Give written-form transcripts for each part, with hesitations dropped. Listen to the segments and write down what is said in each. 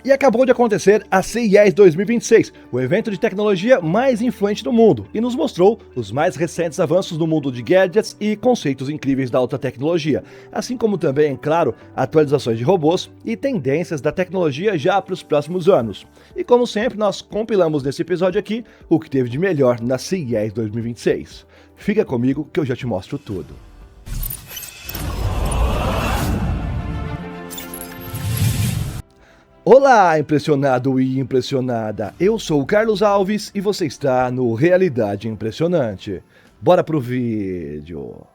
E acabou de acontecer a CES 2026, o evento de tecnologia mais influente do mundo, e nos mostrou os mais recentes avanços no mundo de gadgets e conceitos incríveis da alta tecnologia, assim como também, claro, atualizações de robôs e tendências da tecnologia já para os próximos anos. E como sempre, nós compilamos nesse episódio aqui o que teve de melhor na CES 2026. Fica comigo que eu já te mostro tudo. Olá, impressionado e impressionada! Eu sou o Carlos Alves e você está no Realidade Impressionante. Bora pro vídeo!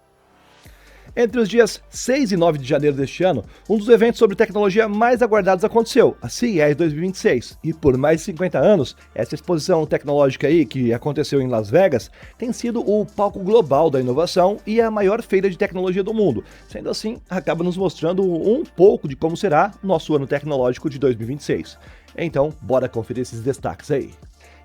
Entre os dias 6 e 9 de janeiro deste ano, um dos eventos sobre tecnologia mais aguardados aconteceu, a CES 2026. E por mais de 50 anos, essa exposição tecnológica aí, que aconteceu em Las Vegas, tem sido o palco global da inovação e a maior feira de tecnologia do mundo. Sendo assim, acaba nos mostrando um pouco de como será o nosso ano tecnológico de 2026. Então, bora conferir esses destaques aí.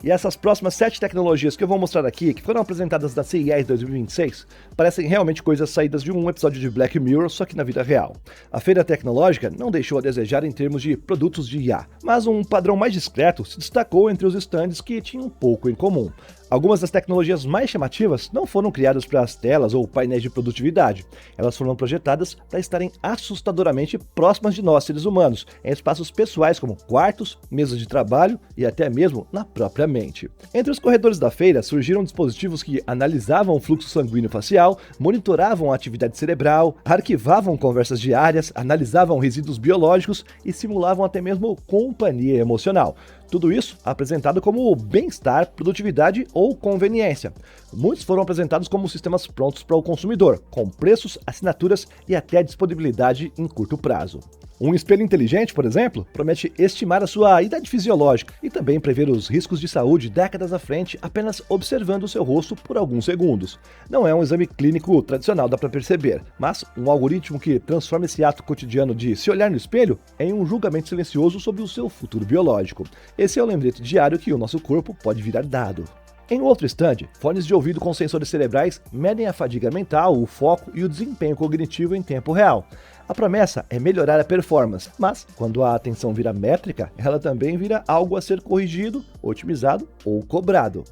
E essas próximas 7 tecnologias que eu vou mostrar aqui, que foram apresentadas na CES 2026, parecem realmente coisas saídas de um episódio de Black Mirror, só que na vida real. A feira tecnológica não deixou a desejar em termos de produtos de IA, mas um padrão mais discreto se destacou entre os estandes que tinham pouco em comum. Algumas das tecnologias mais chamativas não foram criadas para as telas ou painéis de produtividade. Elas foram projetadas para estarem assustadoramente próximas de nós, seres humanos, em espaços pessoais como quartos, mesas de trabalho e até mesmo na própria mente. Entre os corredores da feira surgiram dispositivos que analisavam o fluxo sanguíneo facial, monitoravam a atividade cerebral, arquivavam conversas diárias, analisavam resíduos biológicos e simulavam até mesmo companhia emocional. Tudo isso apresentado como bem-estar, produtividade ou conveniência. Muitos foram apresentados como sistemas prontos para o consumidor, com preços, assinaturas e até disponibilidade em curto prazo. Um espelho inteligente, por exemplo, promete estimar a sua idade fisiológica e também prever os riscos de saúde décadas à frente apenas observando o seu rosto por alguns segundos. Não é um exame clínico tradicional, dá para perceber, mas um algoritmo que transforma esse ato cotidiano de se olhar no espelho em um julgamento silencioso sobre o seu futuro biológico. Esse é o lembrete diário que o nosso corpo pode virar dado. Em outro stand, fones de ouvido com sensores cerebrais medem a fadiga mental, o foco e o desempenho cognitivo em tempo real. A promessa é melhorar a performance, mas quando a atenção vira métrica, ela também vira algo a ser corrigido, otimizado ou cobrado.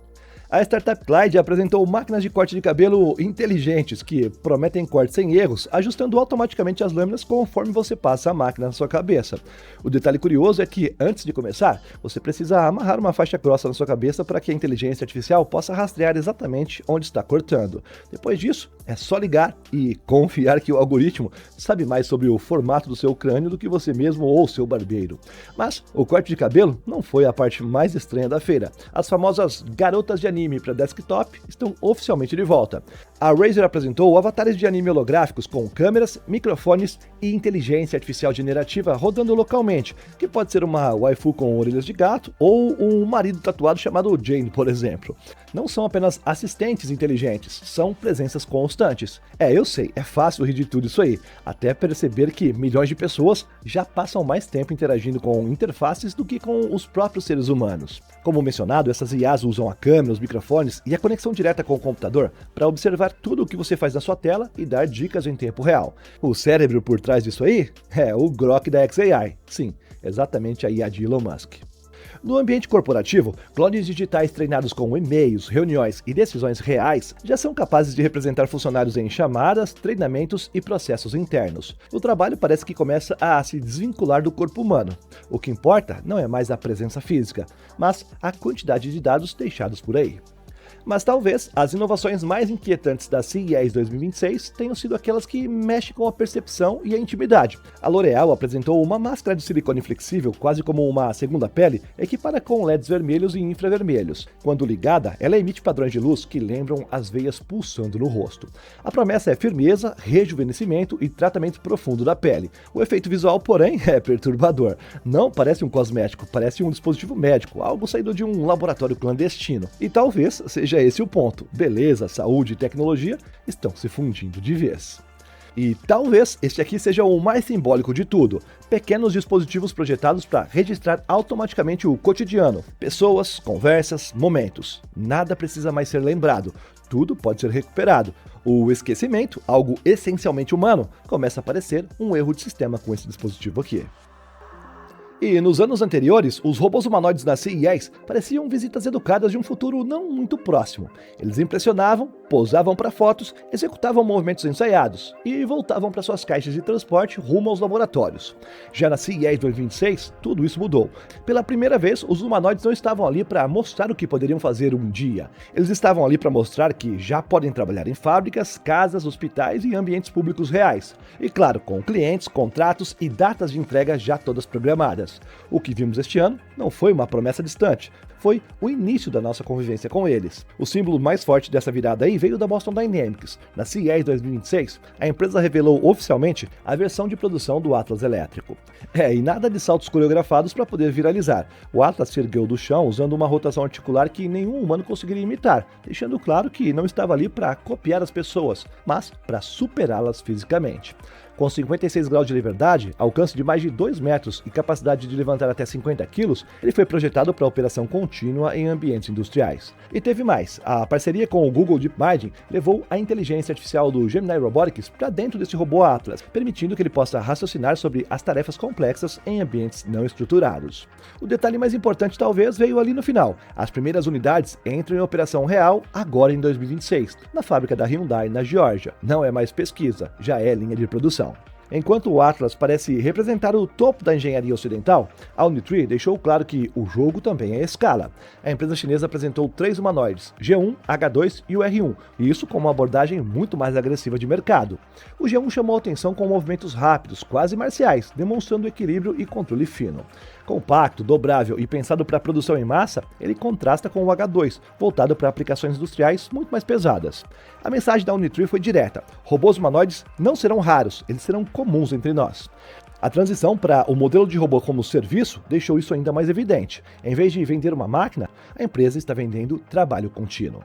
A startup Glide apresentou máquinas de corte de cabelo inteligentes que prometem cortes sem erros, ajustando automaticamente as lâminas conforme você passa a máquina na sua cabeça. O detalhe curioso é que, antes de começar, você precisa amarrar uma faixa grossa na sua cabeça para que a inteligência artificial possa rastrear exatamente onde está cortando. Depois disso, é só ligar e confiar que o algoritmo sabe mais sobre o formato do seu crânio do que você mesmo ou seu barbeiro. Mas o corte de cabelo não foi a parte mais estranha da feira. As famosas garotas de anime para desktop estão oficialmente de volta. A Razer apresentou avatares de anime holográficos com câmeras, microfones e inteligência artificial generativa rodando localmente, que pode ser uma waifu com orelhas de gato ou um marido tatuado chamado Jane, por exemplo. Não são apenas assistentes inteligentes, são presenças constantes. Eu sei, é fácil rir de tudo isso aí, até perceber que milhões de pessoas já passam mais tempo interagindo com interfaces do que com os próprios seres humanos. Como mencionado, essas IAs usam a câmera, os microfones e a conexão direta com o computador para observar tudo o que você faz na sua tela e dar dicas em tempo real. O cérebro por trás disso aí é o Grok da xAI. Sim, exatamente a IA de Elon Musk. No ambiente corporativo, clones digitais treinados com e-mails, reuniões e decisões reais já são capazes de representar funcionários em chamadas, treinamentos e processos internos. O trabalho parece que começa a se desvincular do corpo humano. O que importa não é mais a presença física, mas a quantidade de dados deixados por aí. Mas talvez as inovações mais inquietantes da CES 2026 tenham sido aquelas que mexem com a percepção e a intimidade. A L'Oréal apresentou uma máscara de silicone flexível, quase como uma segunda pele, equipada com LEDs vermelhos e infravermelhos. Quando ligada, ela emite padrões de luz que lembram as veias pulsando no rosto. A promessa é firmeza, rejuvenescimento e tratamento profundo da pele. O efeito visual, porém, é perturbador. Não parece um cosmético, parece um dispositivo médico, algo saído de um laboratório clandestino. E talvez seja esse o ponto. Beleza, saúde e tecnologia estão se fundindo de vez. E talvez este aqui seja o mais simbólico de tudo. Pequenos dispositivos projetados para registrar automaticamente o cotidiano, pessoas, conversas, momentos. Nada precisa mais ser lembrado, tudo pode ser recuperado. O esquecimento, algo essencialmente humano, começa a parecer um erro de sistema com esse dispositivo aqui. E nos anos anteriores, os robôs humanoides da CES pareciam visitas educadas de um futuro não muito próximo. Eles impressionavam, pousavam para fotos, executavam movimentos ensaiados e voltavam para suas caixas de transporte rumo aos laboratórios. Já na CES 2026, tudo isso mudou. Pela primeira vez, os humanoides não estavam ali para mostrar o que poderiam fazer um dia. Eles estavam ali para mostrar que já podem trabalhar em fábricas, casas, hospitais e ambientes públicos reais. E claro, com clientes, contratos e datas de entrega já todas programadas. O que vimos este ano não foi uma promessa distante, foi o início da nossa convivência com eles. O símbolo mais forte dessa virada aí veio da Boston Dynamics. Na CES 2026, a empresa revelou oficialmente a versão de produção do Atlas elétrico. E nada de saltos coreografados para poder viralizar. O Atlas se ergueu do chão usando uma rotação articular que nenhum humano conseguiria imitar, deixando claro que não estava ali para copiar as pessoas, mas para superá-las fisicamente. Com 56 graus de liberdade, alcance de mais de 2 metros e capacidade de levantar até 50 quilos, ele foi projetado para operação contínua em ambientes industriais. E teve mais, a parceria com o Google DeepMind levou a inteligência artificial do Gemini Robotics para dentro desse robô Atlas, permitindo que ele possa raciocinar sobre as tarefas complexas em ambientes não estruturados. O detalhe mais importante talvez veio ali no final. As primeiras unidades entram em operação real agora em 2026, na fábrica da Hyundai na Geórgia. Não é mais pesquisa, já é linha de produção. Enquanto o Atlas parece representar o topo da engenharia ocidental, a Unitree deixou claro que o jogo também é escala. A empresa chinesa apresentou 3 humanoides, G1, H2 e o R1, e isso com uma abordagem muito mais agressiva de mercado. O G1 chamou a atenção com movimentos rápidos, quase marciais, demonstrando equilíbrio e controle fino. Compacto, dobrável e pensado para produção em massa, ele contrasta com o H2, voltado para aplicações industriais muito mais pesadas. A mensagem da Unitree foi direta: robôs humanoides não serão raros, eles serão comuns entre nós. A transição para o modelo de robô como serviço deixou isso ainda mais evidente. Em vez de vender uma máquina, a empresa está vendendo trabalho contínuo.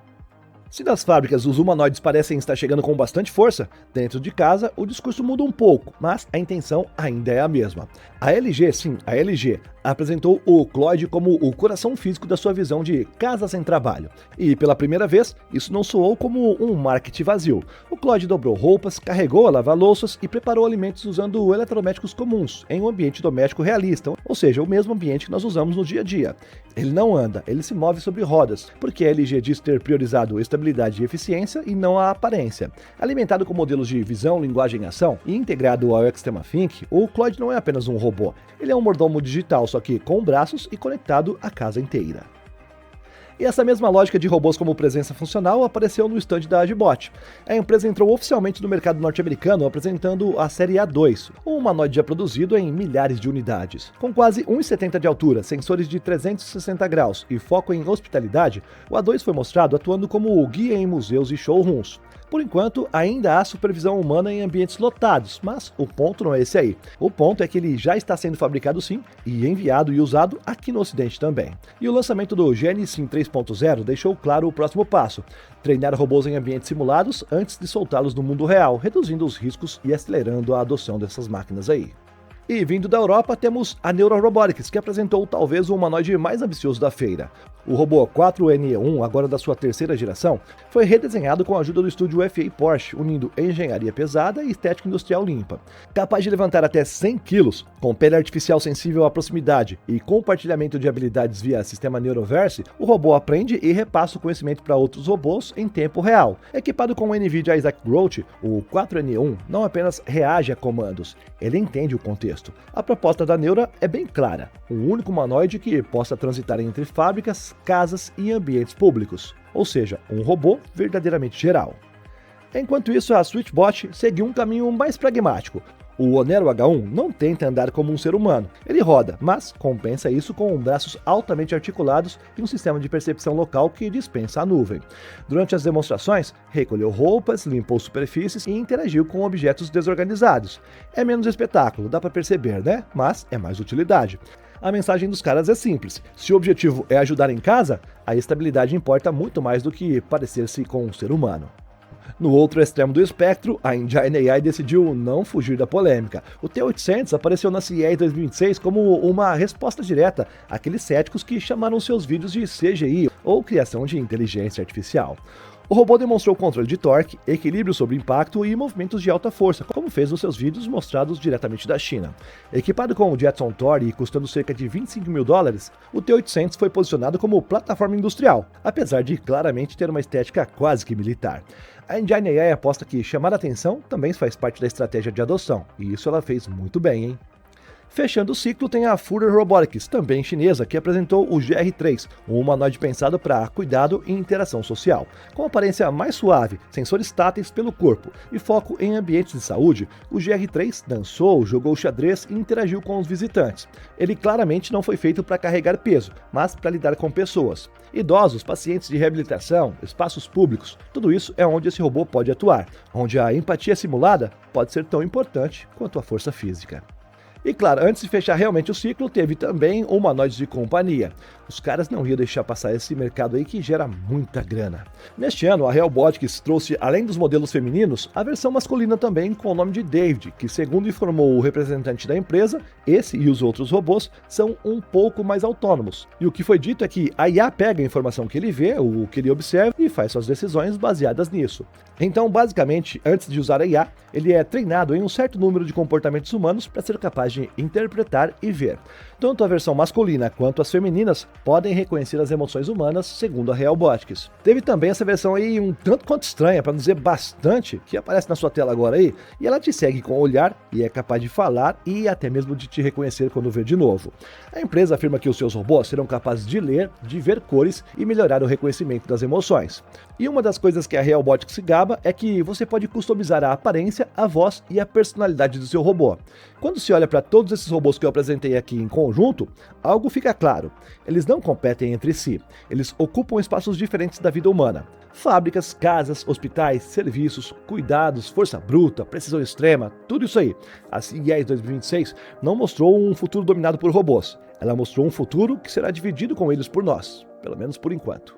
Se nas fábricas os humanoides parecem estar chegando com bastante força, dentro de casa o discurso muda um pouco, mas a intenção ainda é a mesma. A LG, sim, a LG, apresentou o Cloyd como o coração físico da sua visão de casa sem trabalho. E pela primeira vez, isso não soou como um marketing vazio. O Cloyd dobrou roupas, carregou a lavar louças e preparou alimentos usando eletrodomésticos comuns, em um ambiente doméstico realista, ou seja, o mesmo ambiente que nós usamos no dia a dia. Ele não anda, ele se move sobre rodas, porque a LG diz ter priorizado estabilidade e eficiência e não a aparência. Alimentado com modelos de visão, linguagem e ação e integrado ao Extrema Think, o Cloyd não é apenas um robô, ele é um mordomo digital, só que com braços e conectado à casa inteira. E essa mesma lógica de robôs como presença funcional apareceu no stand da Agibot. A empresa entrou oficialmente no mercado norte-americano apresentando a série A2, um humanoide já produzido em milhares de unidades. Com quase 1,70 m de altura, sensores de 360 graus e foco em hospitalidade, o A2 foi mostrado atuando como guia em museus e showrooms. Por enquanto, ainda há supervisão humana em ambientes lotados, mas o ponto não é esse aí. O ponto é que ele já está sendo fabricado sim, e enviado e usado aqui no Ocidente também. E o lançamento do GNSim 3.0 deixou claro o próximo passo: treinar robôs em ambientes simulados antes de soltá-los no mundo real, reduzindo os riscos e acelerando a adoção dessas máquinas aí. E vindo da Europa, temos a Neura Robotics, que apresentou talvez o humanoide mais ambicioso da feira. O robô 4NE1, agora da sua terceira geração, foi redesenhado com a ajuda do estúdio FA Porsche, unindo engenharia pesada e estética industrial limpa. Capaz de levantar até 100 kg, com pele artificial sensível à proximidade e compartilhamento de habilidades via sistema Neuroverse, o robô aprende e repassa o conhecimento para outros robôs em tempo real. Equipado com o NVIDIA Isaac Groth, o 4NE1 não apenas reage a comandos, ele entende o contexto. A proposta da Neura é bem clara: um único humanoide que possa transitar entre fábricas, casas e ambientes públicos, ou seja, um robô verdadeiramente geral. Enquanto isso, a Switchbot seguiu um caminho mais pragmático. O Onero H1 não tenta andar como um ser humano, ele roda, mas compensa isso com braços altamente articulados e um sistema de percepção local que dispensa a nuvem. Durante as demonstrações, recolheu roupas, limpou superfícies e interagiu com objetos desorganizados. É menos espetáculo, dá para perceber, né? Mas é mais utilidade. A mensagem dos caras é simples: se o objetivo é ajudar em casa, a estabilidade importa muito mais do que parecer-se com um ser humano. No outro extremo do espectro, a Engine AI decidiu não fugir da polêmica. O T800 apareceu na CES 2026 como uma resposta direta àqueles céticos que chamaram seus vídeos de CGI ou criação de inteligência artificial. O robô demonstrou controle de torque, equilíbrio sobre impacto e movimentos de alta força, como fez nos seus vídeos mostrados diretamente da China. Equipado com o Jetson Thor e custando cerca de $25 mil, o T-800 foi posicionado como plataforma industrial, apesar de claramente ter uma estética quase que militar. A Engine AI aposta que chamar a atenção também faz parte da estratégia de adoção, e isso ela fez muito bem, hein? Fechando o ciclo tem a Fuller Robotics, também chinesa, que apresentou o GR3, um humanoide pensado para cuidado e interação social. Com aparência mais suave, sensores táteis pelo corpo e foco em ambientes de saúde, o GR3 dançou, jogou xadrez e interagiu com os visitantes. Ele claramente não foi feito para carregar peso, mas para lidar com pessoas. Idosos, pacientes de reabilitação, espaços públicos, tudo isso é onde esse robô pode atuar, onde a empatia simulada pode ser tão importante quanto a força física. E claro, antes de fechar realmente o ciclo, teve também humanoides de companhia. Os caras não iam deixar passar esse mercado aí que gera muita grana. Neste ano, a Realbotics trouxe, além dos modelos femininos, a versão masculina também com o nome de David, que segundo informou o representante da empresa, esse e os outros robôs são um pouco mais autônomos. E o que foi dito é que a IA pega a informação que ele vê, o que ele observa, e faz suas decisões baseadas nisso. Então, basicamente, antes de usar a IA, ele é treinado em um certo número de comportamentos humanos para ser capaz de interpretar e ver. Tanto a versão masculina quanto as femininas podem reconhecer as emoções humanas, segundo a Realbotics. Teve também essa versão aí um tanto quanto estranha, para não dizer bastante, que aparece na sua tela agora aí, e ela te segue com o olhar e é capaz de falar e até mesmo de te reconhecer quando vê de novo. A empresa afirma que os seus robôs serão capazes de ler, de ver cores e melhorar o reconhecimento das emoções. E uma das coisas que a Realbotics se gaba é que você pode customizar a aparência, a voz e a personalidade do seu robô. Quando se olha para todos esses robôs que eu apresentei aqui em conjunto, algo fica claro. Eles não competem entre si, eles ocupam espaços diferentes da vida humana. Fábricas, casas, hospitais, serviços, cuidados, força bruta, precisão extrema, tudo isso aí. A CES 2026 não mostrou um futuro dominado por robôs. Ela mostrou um futuro que será dividido com eles por nós, pelo menos por enquanto.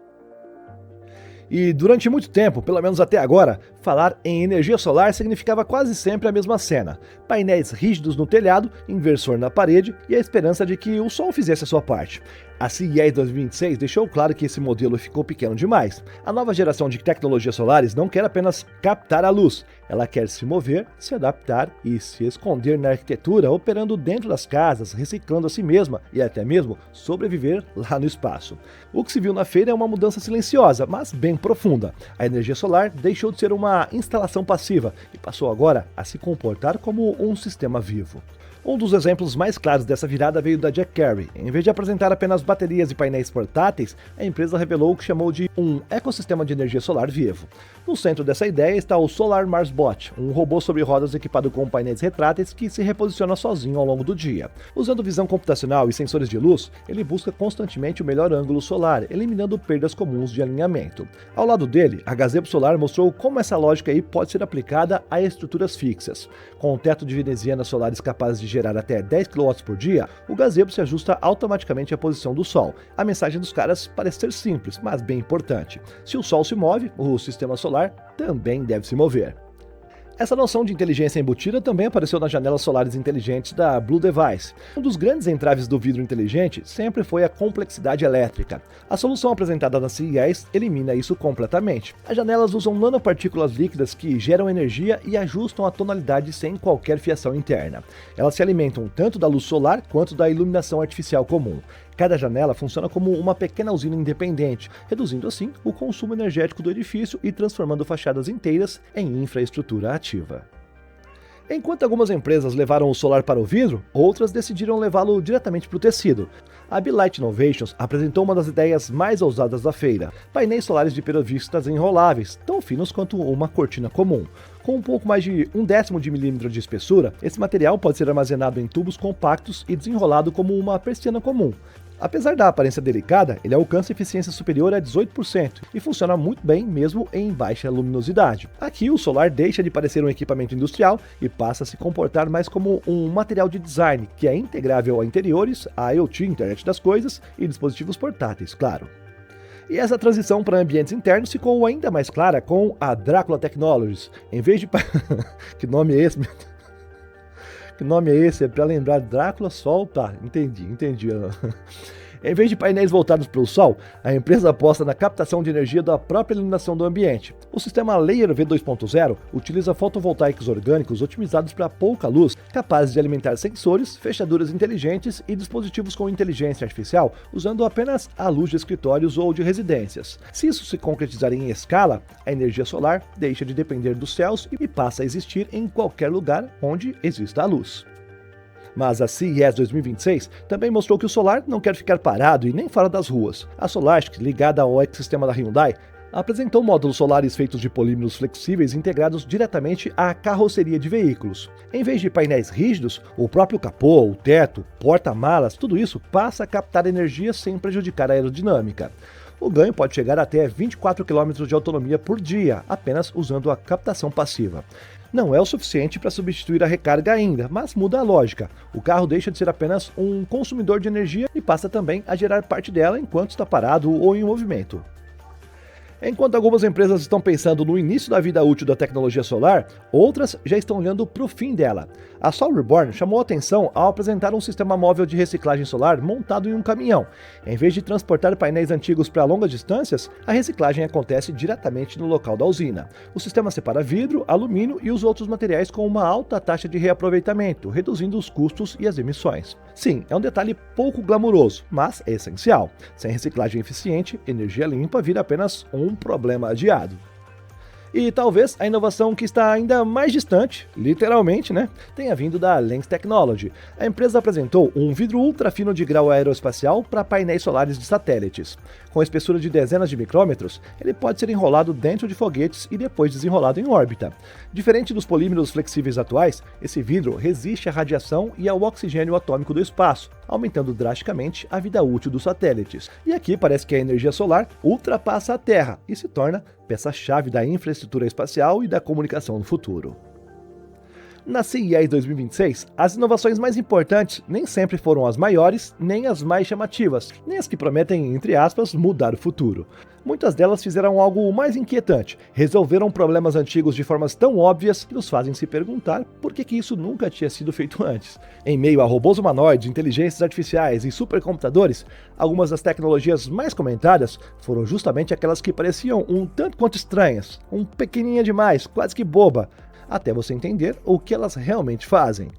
E durante muito tempo, pelo menos até agora, falar em energia solar significava quase sempre a mesma cena. Painéis rígidos no telhado, inversor na parede e a esperança de que o sol fizesse a sua parte. A CES 2026 deixou claro que esse modelo ficou pequeno demais. A nova geração de tecnologias solares não quer apenas captar a luz, ela quer se mover, se adaptar e se esconder na arquitetura, operando dentro das casas, reciclando a si mesma e até mesmo sobreviver lá no espaço. O que se viu na feira é uma mudança silenciosa, mas bem profunda. A energia solar deixou de ser uma instalação passiva e passou agora a se comportar como um sistema vivo. Um dos exemplos mais claros dessa virada veio da Jack Carey. Em vez de apresentar apenas baterias e painéis portáteis, a empresa revelou o que chamou de um ecossistema de energia solar vivo. No centro dessa ideia está o Solar Mars Bot, um robô sobre rodas equipado com painéis retráteis que se reposiciona sozinho ao longo do dia. Usando visão computacional e sensores de luz, ele busca constantemente o melhor ângulo solar, eliminando perdas comuns de alinhamento. Ao lado dele, a gazebo solar mostrou como essa lógica aí pode ser aplicada a estruturas fixas. Com um teto de venezianas solares capazes de gerar até 10 kW por dia, o gazebo se ajusta automaticamente à posição do Sol. A mensagem dos caras parece ser simples, mas bem importante. Se o Sol se move, o sistema solar também deve se mover. Essa noção de inteligência embutida também apareceu nas janelas solares inteligentes da Blue Device. Um dos grandes entraves do vidro inteligente sempre foi a complexidade elétrica. A solução apresentada na CES elimina isso completamente. As janelas usam nanopartículas líquidas que geram energia e ajustam a tonalidade sem qualquer fiação interna. Elas se alimentam tanto da luz solar quanto da iluminação artificial comum. Cada janela funciona como uma pequena usina independente, reduzindo assim o consumo energético do edifício e transformando fachadas inteiras em infraestrutura ativa. Enquanto algumas empresas levaram o solar para o vidro, outras decidiram levá-lo diretamente para o tecido. A Bilight Innovations apresentou uma das ideias mais ousadas da feira: painéis solares de perovistas enroláveis, tão finos quanto uma cortina comum. Com um pouco mais de 1/10 de milímetro de espessura, esse material pode ser armazenado em tubos compactos e desenrolado como uma persiana comum. Apesar da aparência delicada, ele alcança eficiência superior a 18% e funciona muito bem mesmo em baixa luminosidade. Aqui o solar deixa de parecer um equipamento industrial e passa a se comportar mais como um material de design que é integrável a interiores, a IoT, Internet das Coisas e dispositivos portáteis, claro. E essa transição para ambientes internos ficou ainda mais clara com a Dracula Technologies. Em vez de... Que nome é esse? Que nome é esse? É para lembrar Drácula Sol? Tá, entendi. Em vez de painéis voltados para o sol, a empresa aposta na captação de energia da própria iluminação do ambiente. O sistema Layer V2.0 utiliza fotovoltaicos orgânicos otimizados para pouca luz, capazes de alimentar sensores, fechaduras inteligentes e dispositivos com inteligência artificial, usando apenas a luz de escritórios ou de residências. Se isso se concretizar em escala, a energia solar deixa de depender dos céus e passa a existir em qualquer lugar onde exista a luz. Mas a CES 2026 também mostrou que o solar não quer ficar parado e nem fora das ruas. A SolarSiC, ligada ao ecossistema da Hyundai, apresentou módulos solares feitos de polímeros flexíveis integrados diretamente à carroceria de veículos. Em vez de painéis rígidos, o próprio capô, o teto, porta-malas, tudo isso passa a captar energia sem prejudicar a aerodinâmica. O ganho pode chegar até 24 km de autonomia por dia, apenas usando a captação passiva. Não é o suficiente para substituir a recarga ainda, mas muda a lógica. O carro deixa de ser apenas um consumidor de energia e passa também a gerar parte dela enquanto está parado ou em movimento. Enquanto algumas empresas estão pensando no início da vida útil da tecnologia solar, outras já estão olhando para o fim dela. A Sol Reborn chamou a atenção ao apresentar um sistema móvel de reciclagem solar montado em um caminhão. Em vez de transportar painéis antigos para longas distâncias, a reciclagem acontece diretamente no local da usina. O sistema separa vidro, alumínio e os outros materiais com uma alta taxa de reaproveitamento, reduzindo os custos e as emissões. Sim, é um detalhe pouco glamuroso, mas é essencial. Sem reciclagem eficiente, energia limpa vira apenas um problema adiado. E talvez a inovação que está ainda mais distante, literalmente, tenha vindo da Lens Technology. A empresa apresentou um vidro ultra fino de grau aeroespacial para painéis solares de satélites. Com espessura de dezenas de micrômetros, ele pode ser enrolado dentro de foguetes e depois desenrolado em órbita. Diferente dos polímeros flexíveis atuais, esse vidro resiste à radiação e ao oxigênio atômico do espaço, aumentando drasticamente a vida útil dos satélites. E aqui parece que a energia solar ultrapassa a Terra e se torna peça-chave da infraestrutura espacial e da comunicação no futuro. Na CES 2026, as inovações mais importantes nem sempre foram as maiores, nem as mais chamativas, nem as que prometem, entre aspas, mudar o futuro. Muitas delas fizeram algo mais inquietante, resolveram problemas antigos de formas tão óbvias que nos fazem se perguntar por que isso nunca tinha sido feito antes. Em meio a robôs humanoides, inteligências artificiais e supercomputadores, algumas das tecnologias mais comentadas foram justamente aquelas que pareciam um tanto quanto estranhas, um pequenininha demais, quase que boba, até você entender o que elas realmente fazem.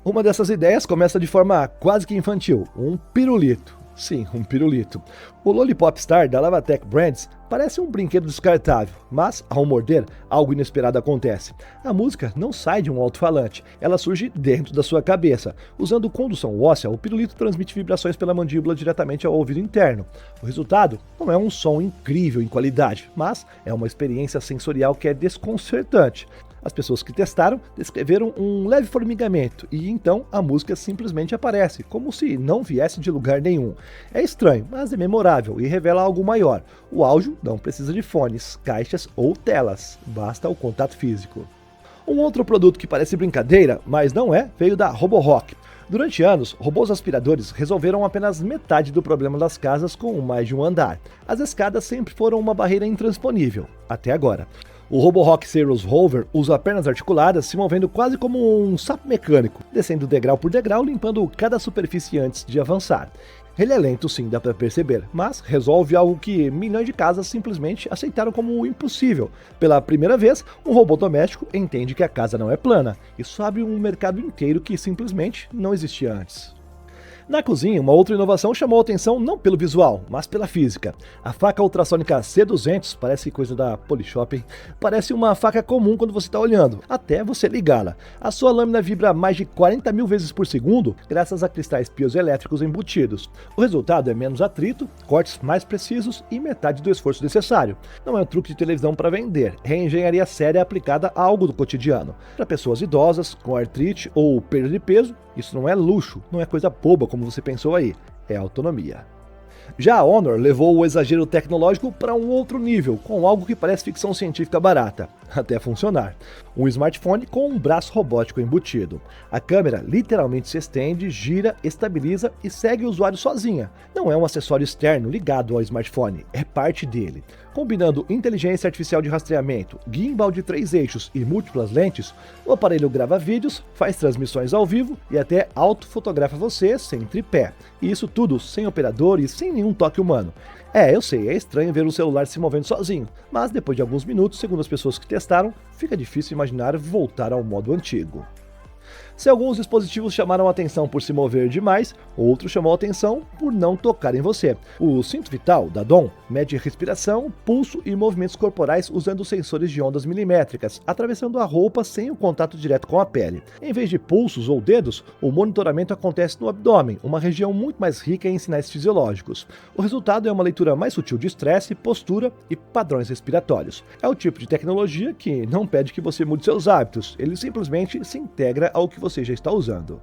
Uma dessas ideias começa de forma quase que infantil, um pirulito. Sim, um pirulito. O Lollipop Star da Lavatec Brands parece um brinquedo descartável, mas ao morder, algo inesperado acontece. A música não sai de um alto-falante, ela surge dentro da sua cabeça. Usando condução óssea, o pirulito transmite vibrações pela mandíbula diretamente ao ouvido interno. O resultado não é um som incrível em qualidade, mas é uma experiência sensorial que é desconcertante. As pessoas que testaram descreveram um leve formigamento e então a música simplesmente aparece, como se não viesse de lugar nenhum. É estranho, mas é memorável e revela algo maior. O áudio não precisa de fones, caixas ou telas, basta o contato físico. Um outro produto que parece brincadeira, mas não é, veio da Roborock. Durante anos, robôs aspiradores resolveram apenas metade do problema das casas com mais de um andar. As escadas sempre foram uma barreira intransponível, até agora. O Roborock Cirrus Rover usa pernas articuladas, se movendo quase como um sapo mecânico, descendo degrau por degrau, limpando cada superfície antes de avançar. Ele é lento sim, dá para perceber, mas resolve algo que milhões de casas simplesmente aceitaram como impossível. Pela primeira vez, um robô doméstico entende que a casa não é plana. Isso abre um mercado inteiro que simplesmente não existia antes. Na cozinha, uma outra inovação chamou a atenção não pelo visual, mas pela física. A faca ultrassônica C200, parece coisa da Polishop, parece uma faca comum quando você está olhando, até você ligá-la. A sua lâmina vibra mais de 40 mil vezes por segundo, graças a cristais piezoelétricos embutidos. O resultado é menos atrito, cortes mais precisos e metade do esforço necessário. Não é um truque de televisão para vender, é engenharia séria aplicada a algo do cotidiano. Para pessoas idosas, com artrite ou perda de peso, isso não é luxo, não é coisa boba como você pensou aí, é autonomia. Já a Honor levou o exagero tecnológico para um outro nível, com algo que parece ficção científica barata. até funcionar. Um smartphone com um braço robótico embutido. A câmera literalmente se estende, gira, estabiliza e segue o usuário sozinha. Não é um acessório externo ligado ao smartphone, é parte dele. Combinando inteligência artificial de rastreamento, gimbal de 3 eixos e múltiplas lentes, o aparelho grava vídeos, faz transmissões ao vivo e até autofotografa você sem tripé. E isso tudo sem operador e sem nenhum toque humano. Eu sei, é estranho ver o celular se movendo sozinho, mas depois de alguns minutos, segundo as pessoas que testaram, fica difícil imaginar voltar ao modo antigo. Se alguns dispositivos chamaram a atenção por se mover demais, outros chamou a atenção por não tocar em você. O cinto vital da Dom mede respiração, pulso e movimentos corporais usando sensores de ondas milimétricas, atravessando a roupa sem o contato direto com a pele. Em vez de pulsos ou dedos, o monitoramento acontece no abdômen, uma região muito mais rica em sinais fisiológicos. O resultado é uma leitura mais sutil de estresse, postura e padrões respiratórios. É o tipo de tecnologia que não pede que você mude seus hábitos, ele simplesmente se integra ao que você já está usando.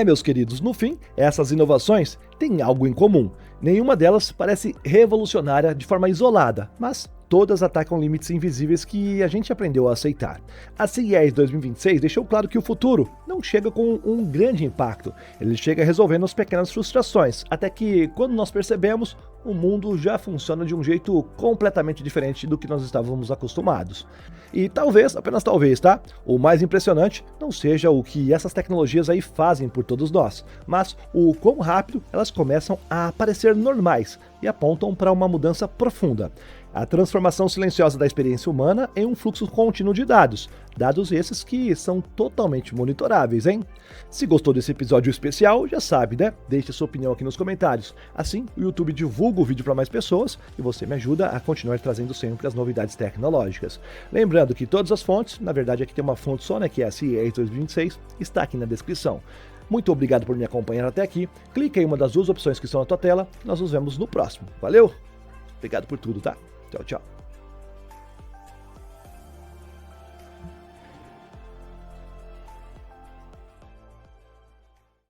Meus queridos, no fim, essas inovações têm algo em comum. Nenhuma delas parece revolucionária de forma isolada, mas todas atacam limites invisíveis que a gente aprendeu a aceitar. A CES 2026 deixou claro que o futuro não chega com um grande impacto, ele chega resolvendo as pequenas frustrações, até que, quando nós percebemos, o mundo já funciona de um jeito completamente diferente do que nós estávamos acostumados. E talvez, apenas talvez, tá? O mais impressionante não seja o que essas tecnologias aí fazem por todos nós, mas o quão rápido elas começam a parecer normais e apontam para uma mudança profunda. A transformação silenciosa da experiência humana em um fluxo contínuo de dados. Dados esses que são totalmente monitoráveis, hein? Se gostou desse episódio especial, já sabe, né? Deixe sua opinião aqui nos comentários. Assim, o YouTube divulga o vídeo para mais pessoas e você me ajuda a continuar trazendo sempre as novidades tecnológicas. Lembrando que todas as fontes, na verdade aqui tem uma fonte só, né? Que é a CES 2026, está aqui na descrição. Muito obrigado por me acompanhar até aqui. Clique em uma das duas opções que estão na tua tela. Nós nos vemos no próximo. Valeu? Obrigado por tudo, tá? Tchau, tchau.